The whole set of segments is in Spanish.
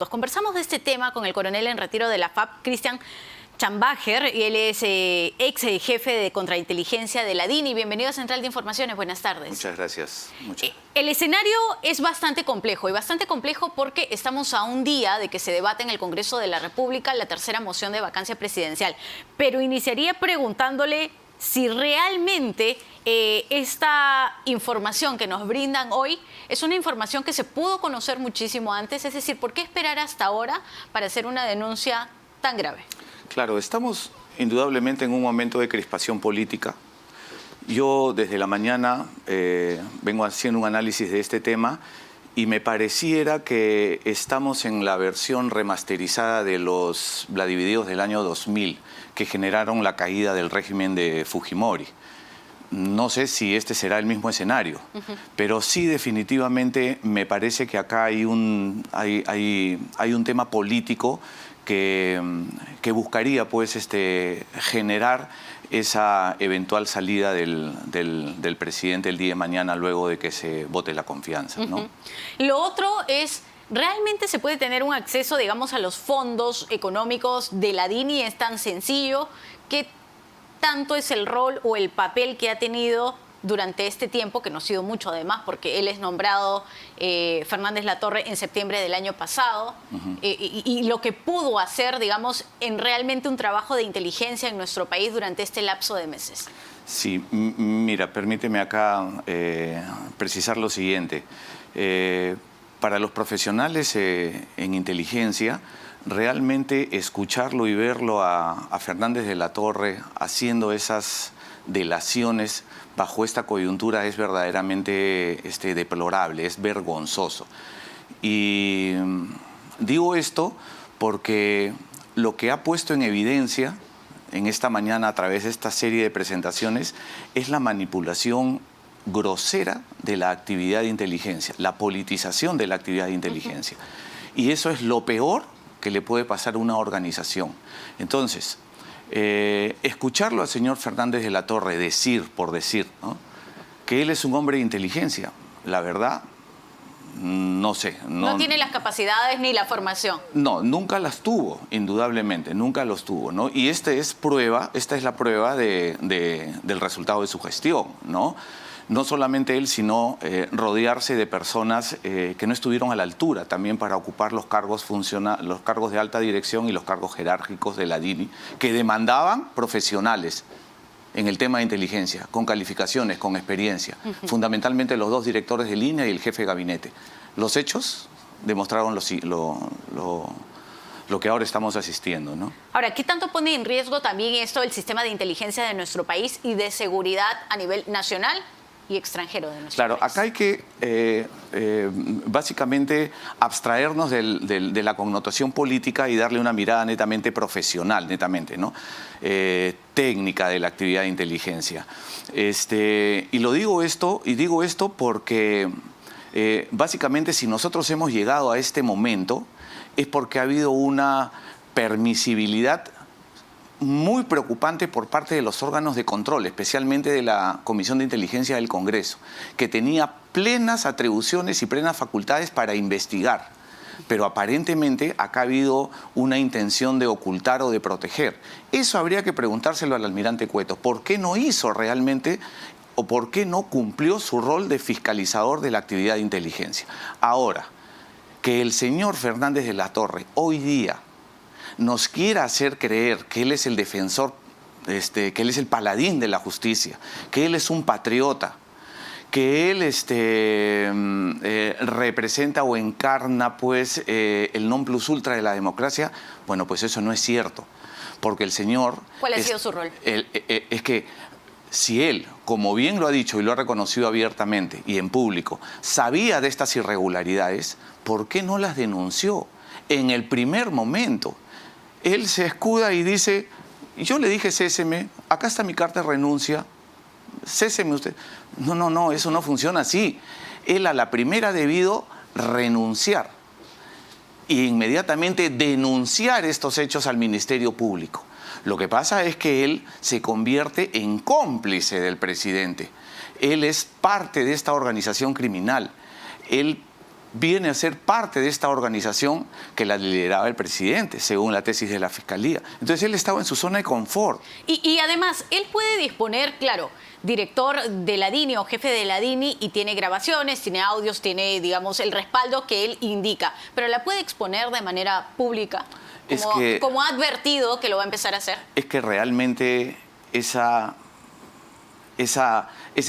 Conversamos de este tema con el coronel en retiro de la FAP, Cristian Chambacher, y él es ex jefe de contrainteligencia de la DINI. Bienvenido a Central de Informaciones, buenas tardes. Muchas gracias. El escenario es bastante complejo, porque estamos a un día de que se debate en el Congreso de la República la tercera moción de vacancia presidencial. Pero iniciaría preguntándole si realmente esta información que nos brindan hoy es una información que se pudo conocer muchísimo antes, es decir, ¿por qué esperar hasta ahora para hacer una denuncia tan grave? Claro, estamos indudablemente en un momento de crispación política. Yo desde la mañana vengo haciendo un análisis de este tema y me pareciera que estamos en la versión remasterizada de los Vladivideos del año 2000 que generaron la caída del régimen de Fujimori. No sé si este será el mismo escenario, pero sí definitivamente me parece que acá hay un tema político que buscaría pues, generar esa eventual salida del presidente el día de mañana luego de que se vote la confianza, ¿no? Lo otro es, ¿realmente se puede tener un acceso, digamos, a los fondos económicos de la DINI? ¿Es tan sencillo? ¿Qué tanto es el rol o el papel que ha tenido durante este tiempo, que no ha sido mucho además, porque él es nombrado Fernández Latorre en septiembre del año pasado, y lo que pudo hacer, digamos, en realmente un trabajo de inteligencia en nuestro país durante este lapso de meses? Sí, mira, permíteme acá precisar lo siguiente. Para los profesionales en inteligencia, realmente escucharlo y verlo a Fernández de la Torre haciendo esas delaciones bajo esta coyuntura es verdaderamente deplorable, es vergonzoso. Y digo esto porque lo que ha puesto en evidencia en esta mañana a través de esta serie de presentaciones es la manipulación grosera de la actividad de inteligencia, la politización de la actividad de inteligencia. Y eso es lo peor que le puede pasar a una organización. Entonces, escucharlo al señor Fernández de la Torre decir, por decir, ¿no?, que él es un hombre de inteligencia, la verdad, no sé. No tiene las capacidades ni la formación. No, nunca las tuvo, indudablemente, nunca los tuvo, ¿no? Y esta es la prueba del resultado de su gestión, ¿no? No solamente él, sino rodearse de personas que no estuvieron a la altura también para ocupar los cargos de alta dirección y los cargos jerárquicos de la DINI, que demandaban profesionales en el tema de inteligencia, con calificaciones, con experiencia, fundamentalmente los dos directores de línea y el jefe de gabinete. Los hechos demostraron lo que ahora estamos asistiendo, ¿no? Ahora, ¿qué tanto pone en riesgo también esto el sistema de inteligencia de nuestro país y de seguridad a nivel nacional y extranjero de nuestro país? Acá hay que básicamente abstraernos de la connotación política y darle una mirada netamente profesional, ¿no? Técnica de la actividad de inteligencia. Y digo esto porque básicamente si nosotros hemos llegado a este momento es porque ha habido una permisibilidad muy preocupante por parte de los órganos de control, especialmente de la Comisión de Inteligencia del Congreso, que tenía plenas atribuciones y plenas facultades para investigar. Pero aparentemente acá ha habido una intención de ocultar o de proteger. Eso habría que preguntárselo al almirante Cueto. ¿Por qué no hizo realmente o por qué no cumplió su rol de fiscalizador de la actividad de inteligencia? Ahora, que el señor Fernández de la Torre hoy día nos quiera hacer creer que él es el defensor, que él es el paladín de la justicia, que él es un patriota, que él representa o encarna pues, el non plus ultra de la democracia, bueno, pues eso no es cierto, porque el señor... ¿Cuál ha sido su rol? Es que si él, como bien lo ha dicho y lo ha reconocido abiertamente y en público, sabía de estas irregularidades, ¿por qué no las denunció en el primer momento? Él se escuda y dice, yo le dije céseme, acá está mi carta de renuncia, céseme usted. No, eso no funciona así. Él a la primera ha debido renunciar e inmediatamente denunciar estos hechos al Ministerio Público. Lo que pasa es que él se convierte en cómplice del presidente. Él es parte de esta organización criminal. Él viene a ser parte de esta organización que la lideraba el presidente, según la tesis de la Fiscalía. Entonces él estaba en su zona de confort. Y además, él puede disponer, claro, director de la DINI o jefe de la DINI, y tiene grabaciones, tiene audios, tiene, digamos, el respaldo que él indica, pero la puede exponer de manera pública, como ha advertido que lo va a empezar a hacer. Es que realmente ese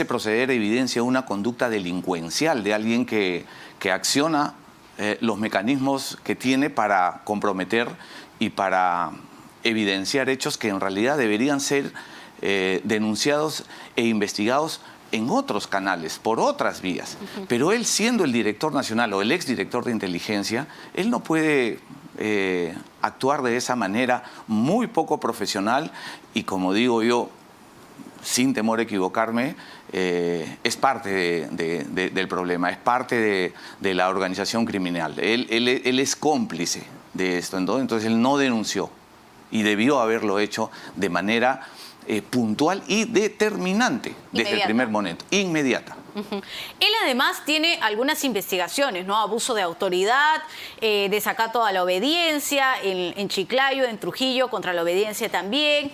proceder evidencia una conducta delincuencial de alguien que acciona los mecanismos que tiene para comprometer y para evidenciar hechos que en realidad deberían ser denunciados e investigados en otros canales, por otras vías. Pero él, siendo el director nacional o el exdirector de inteligencia, él no puede actuar de esa manera muy poco profesional y, como digo yo, sin temor a equivocarme, es parte del problema, es parte de la organización criminal. Él es cómplice de esto, entonces él no denunció y debió haberlo hecho de manera puntual y determinante desde el primer momento, inmediata. Él además tiene algunas investigaciones, ¿no? Abuso de autoridad, desacato a la obediencia en Chiclayo, en Trujillo, contra la obediencia también,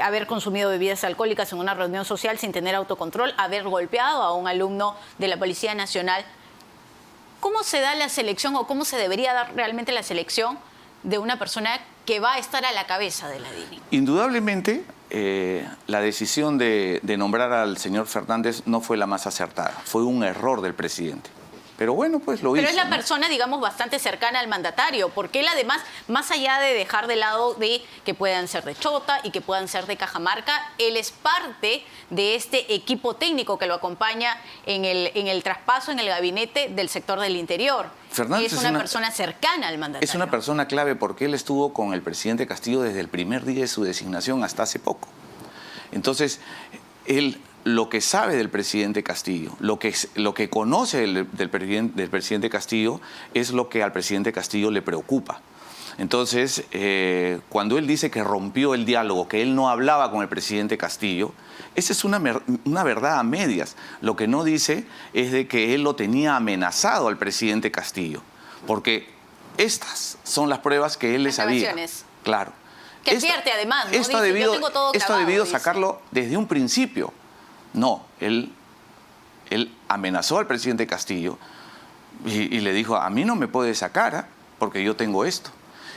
haber consumido bebidas alcohólicas en una reunión social sin tener autocontrol, haber golpeado a un alumno de la Policía Nacional. ¿Cómo se da la selección o cómo se debería dar realmente la selección de una persona que va a estar a la cabeza de la DINI? Indudablemente, la decisión de nombrar al señor Fernández no fue la más acertada, fue un error del presidente. Pero bueno, pues lo hizo. Pero es la persona, digamos, bastante cercana al mandatario, porque él además, más allá de dejar de lado de que puedan ser de Chota y que puedan ser de Cajamarca, él es parte de este equipo técnico que lo acompaña en el traspaso, en el gabinete del sector del interior. Fernández es una persona cercana al mandatario. Es una persona clave porque él estuvo con el presidente Castillo desde el primer día de su designación hasta hace poco. Entonces, él lo que sabe del presidente Castillo, lo que conoce del presidente Castillo es lo que al presidente Castillo le preocupa. Entonces, cuando él dice que rompió el diálogo, que él no hablaba con el presidente Castillo, esa es una verdad a medias. Lo que no dice es de que él lo tenía amenazado al presidente Castillo, porque estas son las pruebas que él le sabía. Claro. Que advierte además, ¿no? Esto ha debido sacarlo desde un principio. No, él amenazó al presidente Castillo y le dijo, a mí no me puede sacar porque yo tengo esto.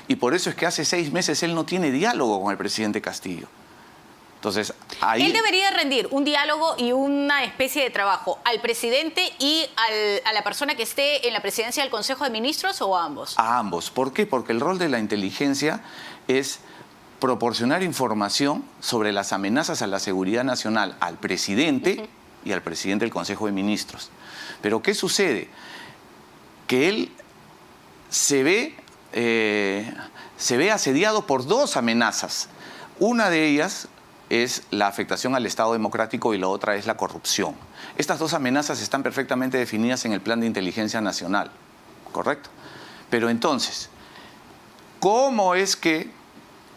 Y por eso es que hace 6 meses él no tiene diálogo con el presidente Castillo. Entonces, ahí... Él debería rendir un diálogo y una especie de trabajo al presidente y a la persona que esté en la presidencia del Consejo de Ministros, ¿o a ambos? A ambos. ¿Por qué? Porque el rol de la inteligencia es proporcionar información sobre las amenazas a la seguridad nacional al presidente y al presidente del Consejo de Ministros. Pero ¿qué sucede? Que él se ve asediado por 2 amenazas. Una de ellas es la afectación al Estado democrático y la otra es la corrupción. Estas 2 amenazas están perfectamente definidas en el Plan de Inteligencia Nacional, ¿correcto? Pero entonces, ¿cómo es que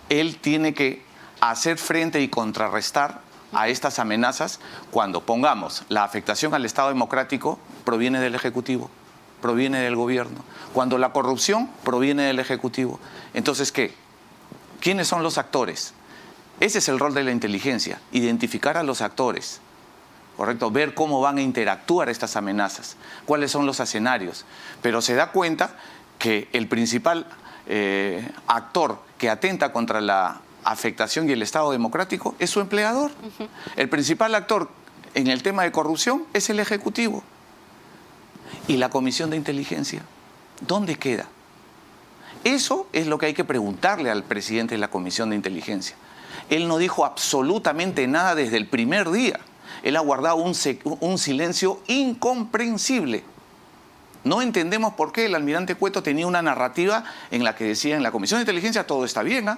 él tiene que hacer frente y contrarrestar a estas amenazas cuando, pongamos, la afectación al Estado democrático proviene del Ejecutivo, proviene del gobierno, cuando la corrupción proviene del Ejecutivo? Entonces, ¿qué? ¿Quiénes son los actores? Ese es el rol de la inteligencia, identificar a los actores, ¿correcto? Ver cómo van a interactuar estas amenazas, cuáles son los escenarios. Pero se da cuenta que el principal actor que atenta contra la afectación y el Estado democrático es su empleador. El principal actor en el tema de corrupción es el Ejecutivo. ¿Y la Comisión de Inteligencia? ¿Dónde queda? Eso es lo que hay que preguntarle al presidente de la Comisión de Inteligencia. Él no dijo absolutamente nada desde el primer día. Él ha guardado un silencio incomprensible. No entendemos por qué el almirante Cueto tenía una narrativa en la que decía en la Comisión de Inteligencia todo está bien,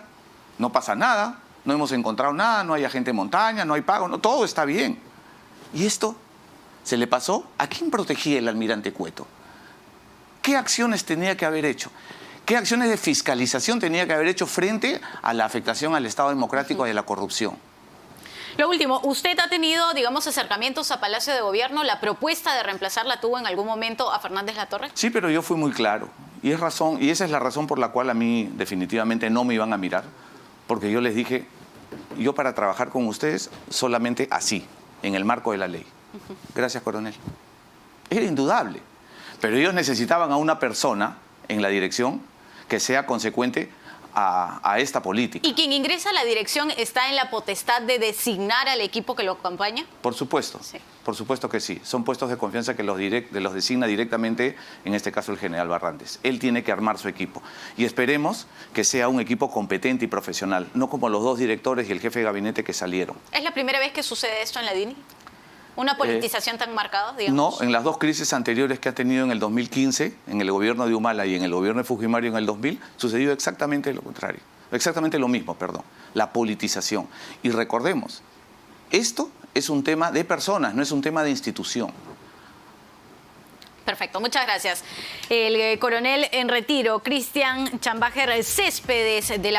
no pasa nada, no hemos encontrado nada, no hay agente de montaña, no hay pago, no, todo está bien. ¿Y esto se le pasó? ¿A quién protegía el almirante Cueto? ¿Qué acciones tenía que haber hecho? ¿Qué acciones de fiscalización tenía que haber hecho frente a la afectación al Estado democrático y a la corrupción? Lo último, ¿usted ha tenido, digamos, acercamientos a Palacio de Gobierno? ¿La propuesta de reemplazarla tuvo en algún momento a Fernández Latorre? Sí, pero yo fui muy claro. Y esa es la razón por la cual a mí definitivamente no me iban a mirar. Porque yo les dije, yo para trabajar con ustedes solamente así, en el marco de la ley. Gracias, coronel. Era indudable. Pero ellos necesitaban a una persona en la dirección que sea consecuente a esta política. ¿Y quien ingresa a la dirección está en la potestad de designar al equipo que lo acompaña? Por supuesto, Sí. por supuesto que sí. Son puestos de confianza que los designa directamente, en este caso el general Barrantes. Él tiene que armar su equipo. Y esperemos que sea un equipo competente y profesional, no como los dos directores y el jefe de gabinete que salieron. ¿Es la primera vez que sucede esto en la DINI? ¿Una politización tan marcada, digamos? No, en las dos crisis anteriores que ha tenido en el 2015, en el gobierno de Humala y en el gobierno de Fujimori en el 2000, sucedió exactamente lo contrario. Exactamente lo mismo, perdón. La politización. Y recordemos, esto es un tema de personas, no es un tema de institución. Perfecto, muchas gracias. El coronel en retiro, Cristian Chambajer Céspedes, de la